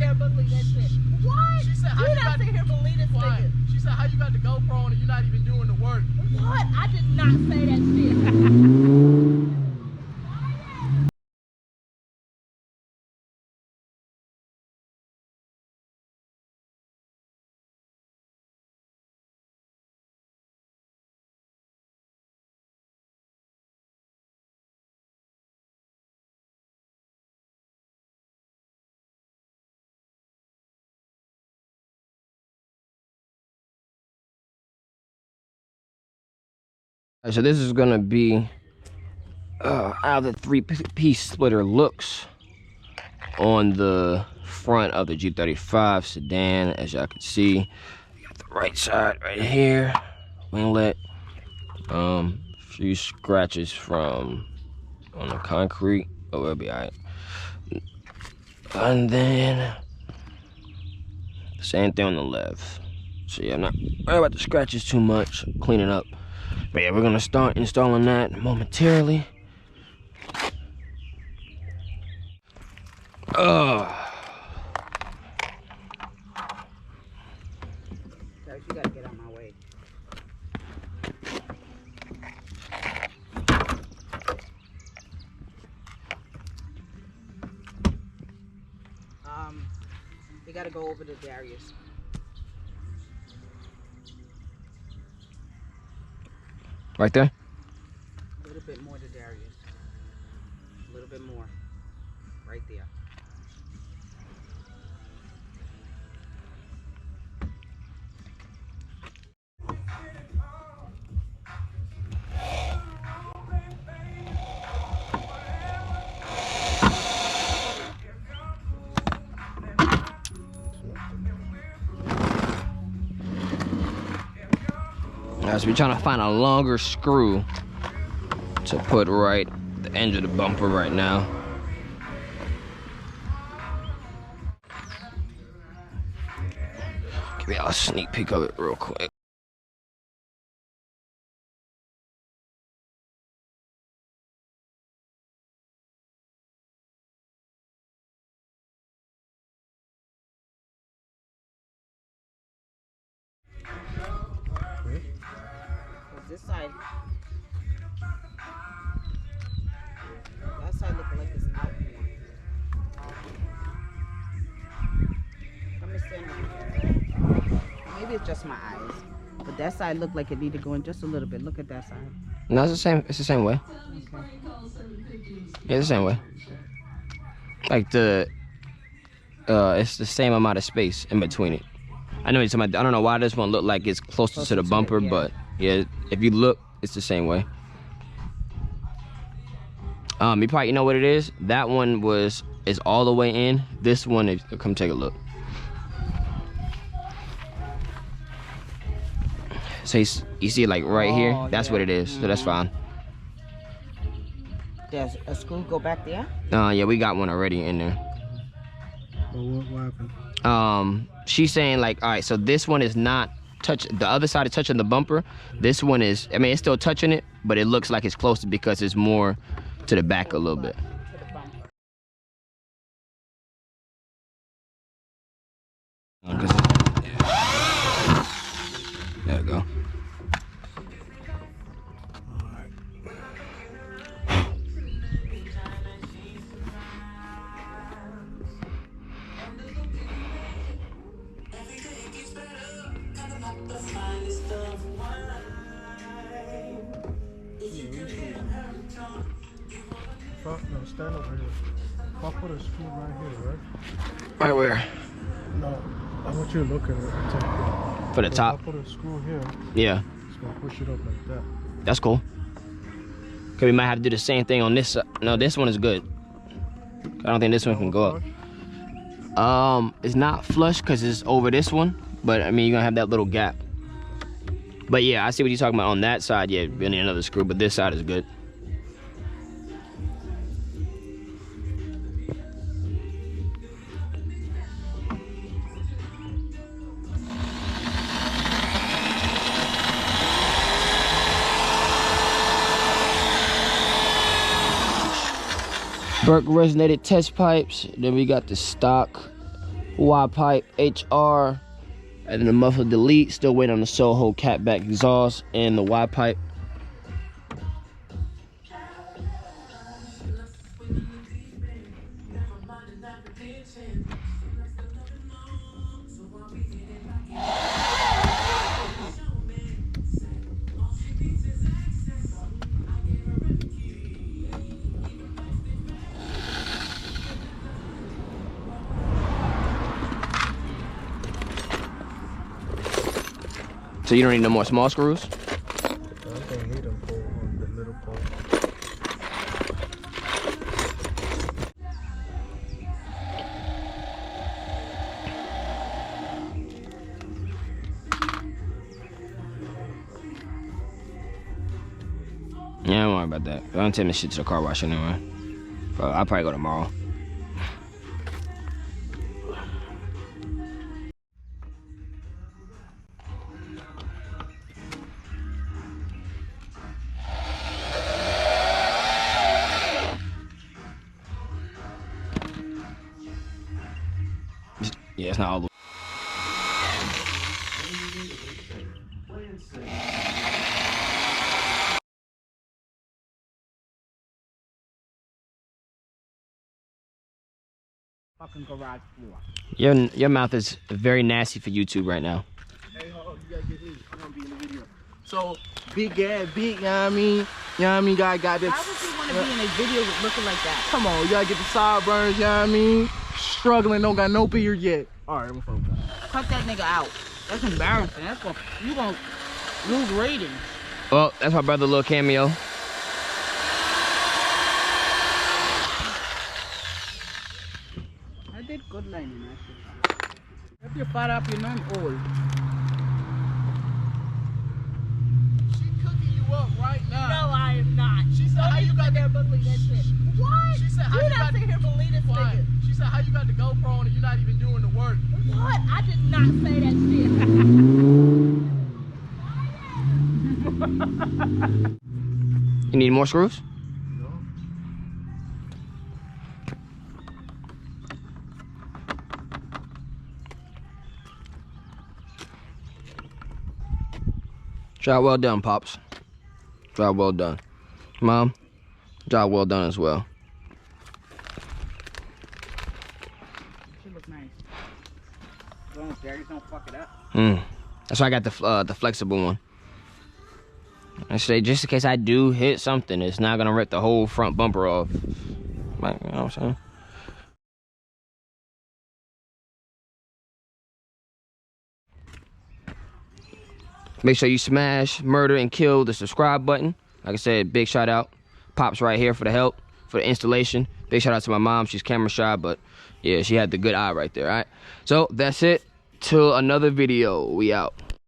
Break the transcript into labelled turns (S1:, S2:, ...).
S1: there believe that shit. What?
S2: She said, how you
S1: not sitting here believe this nigga.
S2: She said, how you got the GoPro on and you're not even doing the work?
S1: What? I did not say that shit.
S3: So this is gonna be how the three-piece splitter looks on the front of the G35 Sedan. As y'all can see, you got the right side right here, winglet, few scratches from on the concrete, but we'll be all right. And then same thing on the left. So yeah, I'm not worried about the scratches too much, cleaning up. But yeah, we're gonna start installing that momentarily.
S1: Guys, you gotta get out of my way. We gotta go over to Darius.
S3: Right there?
S1: A little bit more to Darius. A little bit more. Right there.
S3: So we're trying to find a longer screw to put right the end of the bumper right now. Give me a sneak peek of it real quick.
S1: This side, that side looking like it's out more. Let me stand up. Maybe it's just my eyes, but that side looked like it needed to go in just a little bit. Look at that side.
S3: No, it's the same. It's the same way.
S1: Okay.
S3: Yeah, it's the same way. Like it's the same amount of space in between it. I know you're talking about, I don't know why this one looked like it's closer to the bumper,
S1: it, yeah.
S3: but yeah, if you look, it's the same way. You probably know what it is. That one is all the way in. This one is, come take a look. So you see it like right here? That's
S1: yeah.
S3: what it is. So that's fine.
S1: There's a screw go back there?
S3: Yeah, we got one already in there.
S2: Well, what happened?
S3: She's saying like, all right, so this one is not the other side is touching the bumper. This one is, I mean, it's still touching it, but it looks like it's closer because it's more to the back a little bit. There we go.
S2: No, stand over here. I'll put a screw right here, right?
S3: Right where?
S2: No, I want you to look at it.
S3: For the top?
S2: I'll put a screw here.
S3: Yeah.
S2: It's gonna push it up like that.
S3: That's cool. Cause we might have to do the same thing on this side. No, this one is good. I don't think this one can go up. It's not flush because it's over this one, but I mean you're gonna have that little gap. But yeah, I see what you're talking about on that side. Yeah, we need another screw, but this side is good. Berk resonated test pipes. Then we got the stock Y pipe HR, and then the muffler delete. Still waiting on the Soho Catback exhaust and the Y pipe. So you don't need no more small screws?
S2: I don't need them for the little pole.
S3: Yeah, don't worry about that. I'm taking this shit to the car wash anyway. But I'll probably go tomorrow. Yeah, it's not all the
S1: Fucking garage floor.
S3: Your mouth is very nasty for YouTube right now.
S2: Hey, hold on, you gotta get me. I'm gonna be in the video. So, big ass, big, you know what I mean? You know what I mean? Got this.
S1: How would you want to be in a video with looking like that?
S2: Come on, you gotta get the sideburns, you know what I mean? Struggling, don't got no beard yet. Alright, I'm gonna
S1: Cut that nigga out. That's embarrassing. That's gonna, you gonna lose ratings.
S3: Well, that's my brother, little cameo.
S1: I did good lining, actually. If you're fat up, you know I'm old.
S2: She cooking you up right now.
S4: No, I am not.
S2: She said, how you got
S4: there believe that shit? What?
S2: She said, how
S4: You
S2: you
S4: not
S2: got
S4: sit here and believe this
S2: Quiet.
S4: nigga.
S2: She said, how you got the GoPro on and you're not even doing the work?
S4: What? I did not say that shit.
S3: You need more screws?
S2: No.
S3: Job well done, Pops. Job well done. Mom, job well done as well.
S1: She look nice. Don't Darius, don't fuck it up.
S3: That's why I got the flexible one. I say just in case I do hit something, it's not gonna rip the whole front bumper off. Like, you know what I'm saying? Make sure you smash, murder, and kill the subscribe button. Like I said, big shout out. Pops right here for the help, for the installation. Big shout out to my mom. She's camera shy, but yeah, she had the good eye right there, all right? So that's it. Till another video. We out.